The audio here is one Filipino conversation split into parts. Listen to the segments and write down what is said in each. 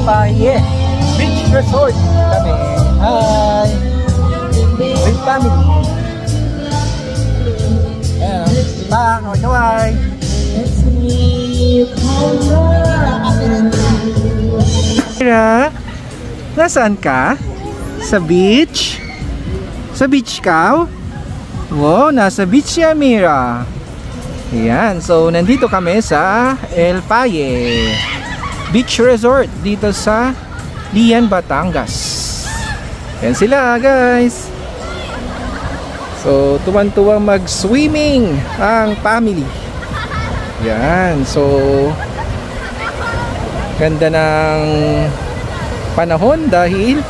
Valle Beach Resort kami. Hi! With family. Ayan. Kaway-kaway. Mira, nasaan ka? Sa beach? Sa beach ka? Wow, nasa beach siya, Mira. Ayan, so nandito kami sa El Valle Beach Resort dito sa Lian, Batangas. Ayan sila, guys. So, tuwan-tuwang mag-swimming ang family. Ayan, so ganda ng panahon dahil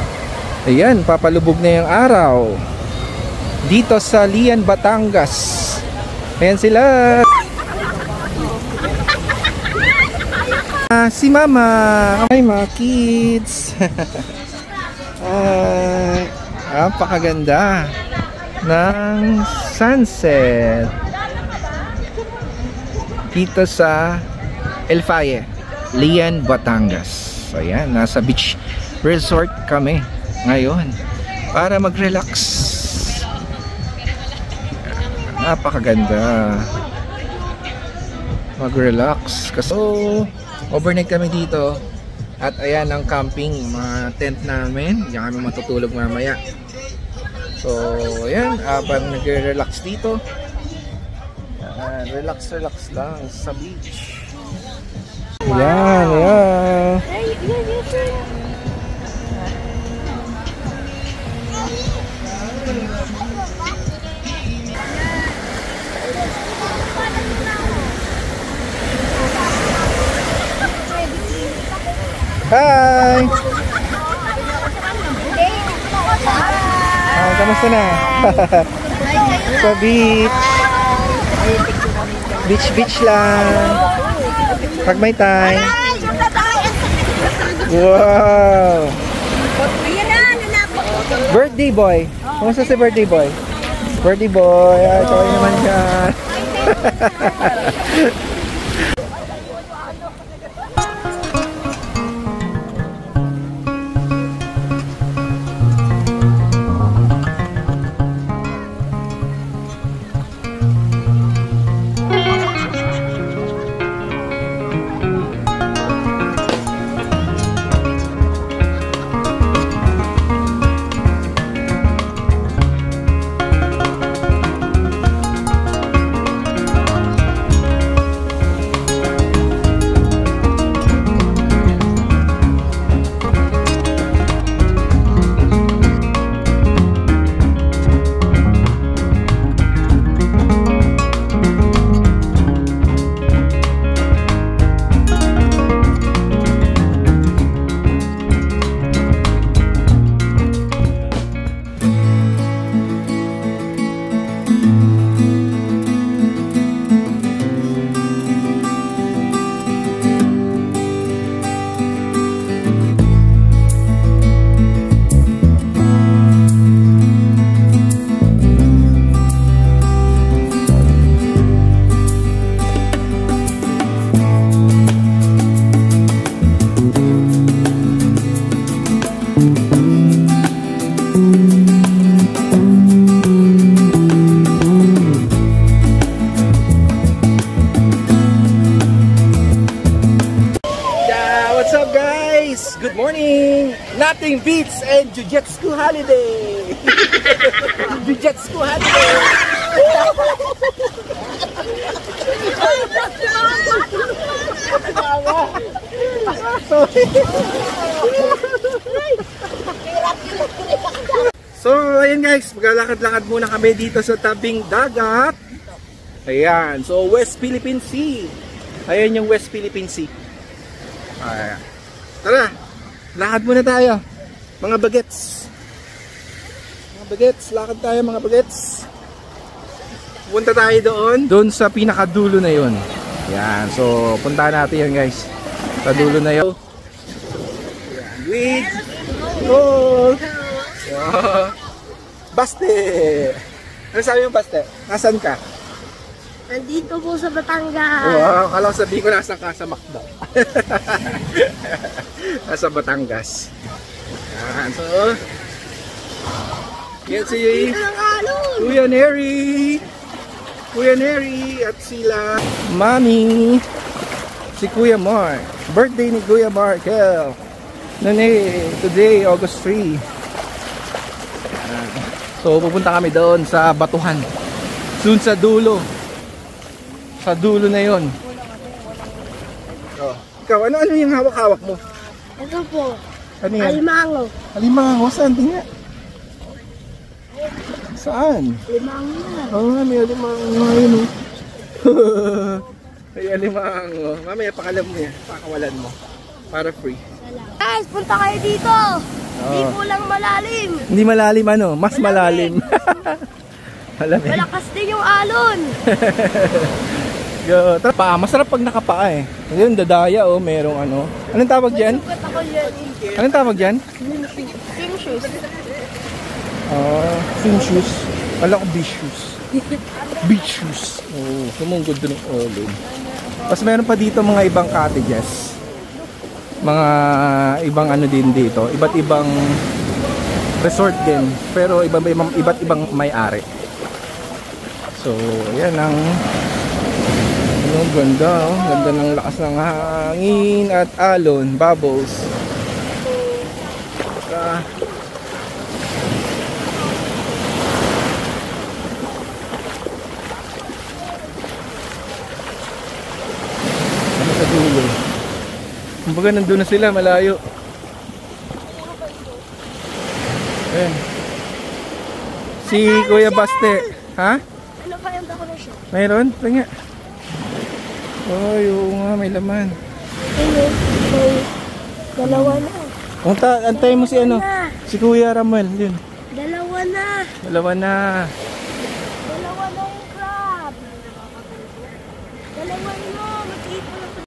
ayan, papalubog na yung araw dito sa Lian, Batangas. Ayan sila. Si Mama. Hi mga kids. Ay, napakaganda ng sunset dito sa El Valle, Lian, Batangas. So ayan, nasa beach resort kami ngayon para mag-relax. Napakaganda mag-relax kasi overnight kami dito at ayan ang camping, mga tent namin, diyan kami matutulog mamaya. So ayan, habang nag-relax dito, relax lang sa beach. Ayan, ayan. Hi! Kamusta na? Sa beach. Beach lang. Pag may time. Wow! Birthday boy. Kamusta si birthday boy? Birthday boy. Ay, kaway naman siya. Good morning! Nothing beats and Jiu-Jitsu holiday! Jiu-Jitsu holiday! So, ayan guys, maglalakad-lakad muna kami dito sa tabing dagat. Ayan, so West Philippine Sea. Ayan yung West Philippine Sea. Ayan. Tara! Lakad muna tayo, mga bagets. Mga bagets, lakad tayo mga bagets. Punta tayo doon sa pinakadulo na yun. Yan, so puntahan natin yan guys. Sa dulo na yun. Yan, with gold. Baste! Ano sabi mo, Baste? Nasaan ka? Nandito po sa Batangas. Wow, akala ko sabihin ko nasa ka sa Macdo. Nasa Batangas. Yan, so yan si Kuya Neri. Kuya Neri at sila Mami. Si Kuya Mark. Birthday ni Kuya Markel. Today, August 3. So pupunta kami doon sa Batuhan. Doon sa dulo. Sa dulo na yon. Oh. Ikaw, ano yung hawak-hawak mo? Ito po. Ano yan? Alimango. Alimango? Saan? Tingnan. Saan? Alimango na. Oo nga, may alimango. Ayun o. May alimango. Mamaya pakalam mo yan. Pakawalan mo. Para free. Guys, punta kayo dito. Hindi po lang malalim. Hindi malalim ano? Mas malalim. Malamig. Malakas din yung alon. Masarap pag nakapaa eh. Ayun, dadaya oh, merong ano. Anong tawag dyan? Anong tawag dyan? Pink shoes. Pink shoes. Wala ko beach shoes. Beach shoes. Oh, sumunggod doon ng olon. Tapos meron pa dito mga ibang cottages. Mga ibang ano din dito. Iba't ibang resort din. Pero iba't ibang may-ari. So, yan ang ganda, oh. Ganda ng lakas ng hangin at alon, bubbles. Ano sa dulo? Kumbaga nandun na sila, malayo. Ayan. Si Kuya Baste. Ha? Ano pa yung decoration? Mayroon? Tingnan. Ay, oo nga, may laman. Ayun, may dalawa na. Antayin mo si ano? Si Kuya Ramel, yun. Dalawa na. Dalawa na. Dalawa na yung crab. Dalawa na. Mag-iipon ako.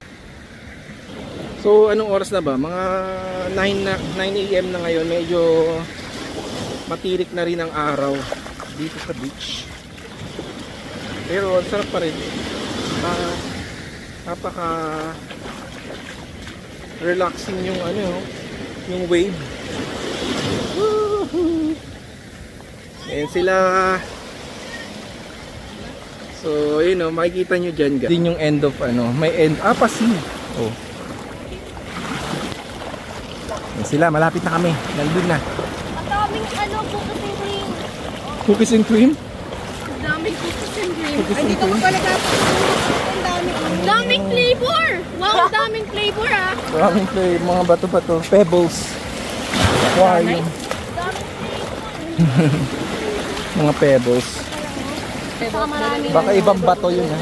So, anong oras na ba? Mga 9 AM na ngayon. Medyo matirik na rin ang araw dito sa beach. Pero, sarap pa rin. Napaka relaxing yung ano, yung wave. Ayan sila. So yun o, makikita nyo dyan guys. Din yung end of ano, may end, pasi. Oh. Ayan sila, malapit na kami. Nandun na. Ang daming ano, cookies and cream. Cookies and cream? Ang daming cookies and cream. Cookies and cream? Daming flavor! Wow, daming flavor ah! Maraming flavor, mga bato-bato. Pebbles. Aquarium. Mga pebbles. Baka ibang bato yun ha.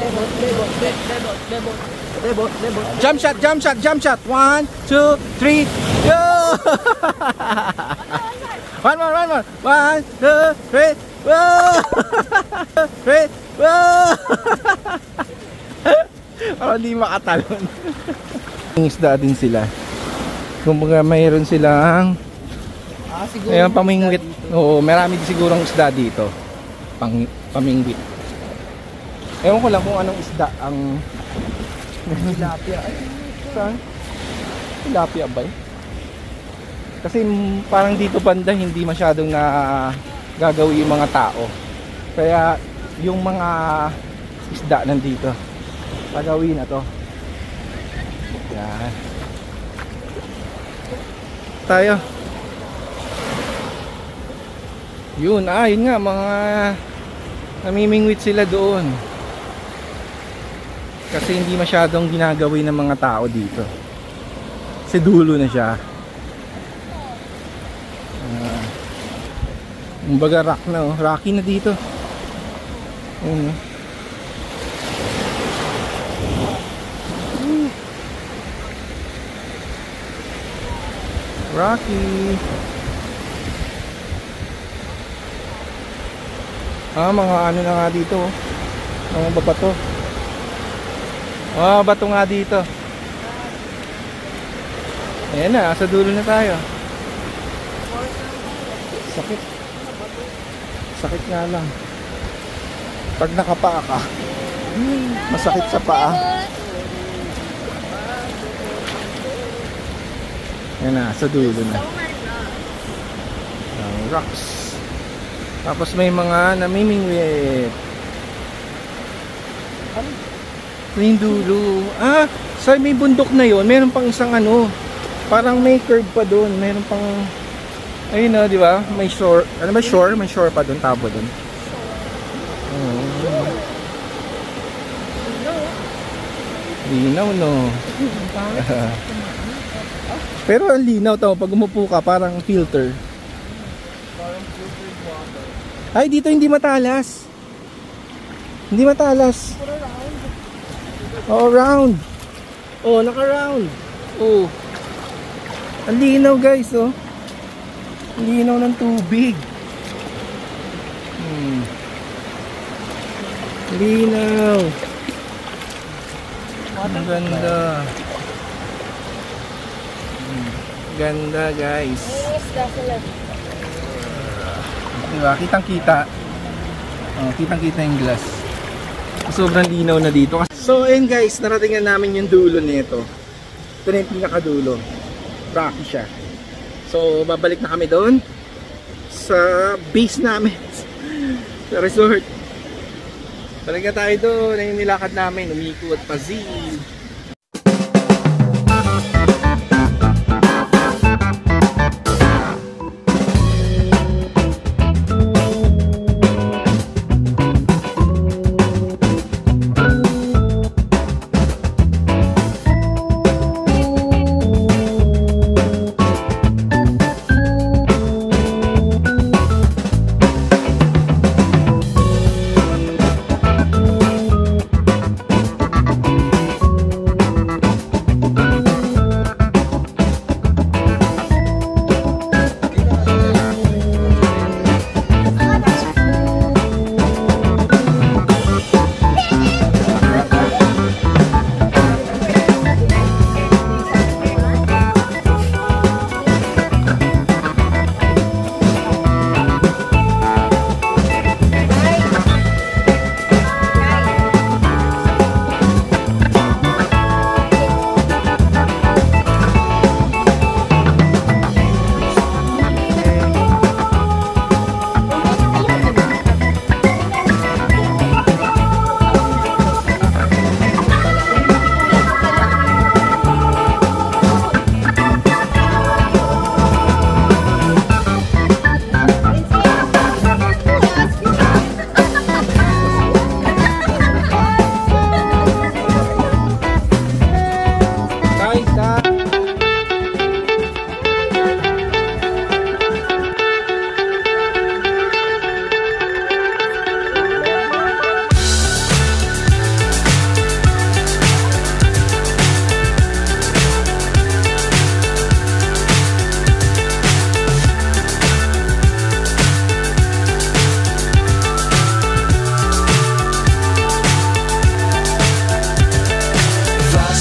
Jump shot, jump shot, jump shot. 1, 2, 3, go! One more. 1, 2, 3, whoa! 3, whoa! Parang di makatalon. Isda din sila. Kumbaga mayroon silang ayun, pamingwit. Oo, marami din sigurong isda dito. Pamingwit. Ewan ko lang kung anong isda ang tilapia. Saan? Tilapia ba? Kasi parang dito banda hindi masyadong na gagawin yung mga tao. Kaya yung mga isda nandito. Pagawin na to. Yan. Tayo. Yun, yun nga, mga namimingwit sila doon. Kasi hindi masyadong ginagawin ng mga tao dito. Kasi dulo na siya. Kumbaga rock na, oh. Rocky na dito. Ayun, oh. Rocky. Mga ano na nga dito. Mga babato. Bato nga dito. Ayan na, sa dulo na tayo. Sakit. Sakit nga lang. Pag nakapaa ka. Masakit sa paa. Yan na, sa dulo na. Rocks. Tapos may mga namimingwit. Ito yung dulo. Ah, sa may bundok na yon, meron pang isang ano, parang may curve pa doon. Meron pang, ayun na, di ba? May shore. Ano ba shore? May shore pa doon, tabo doon. Linaw, no? Pero ang linaw to, pag umupo ka, parang filter. Ay, dito hindi matalas. Hindi matalas. Oh, round. Oh, naka-round. Oh. Ang linaw, guys, oh. Ang linaw ng tubig. Linaw. Ang ganda. Ganda, guys. Diba? Kitang-kita. Oh, kitang-kita yung glass. Sobrang linaw na dito. So, ayun guys, narating na namin yung dulo nito. Ito na yung pinakadulo. Rocky siya. So, babalik na kami doon sa base namin. Sa resort. Balik na tayo doon. Ayun yung nilakad namin. Umikot pa zil.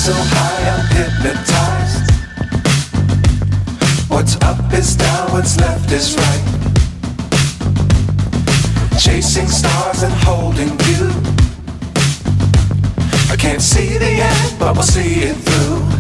So high I'm hypnotized. What's up is down, what's left is right. Chasing stars and holding you. I can't see the end, but we'll see it through.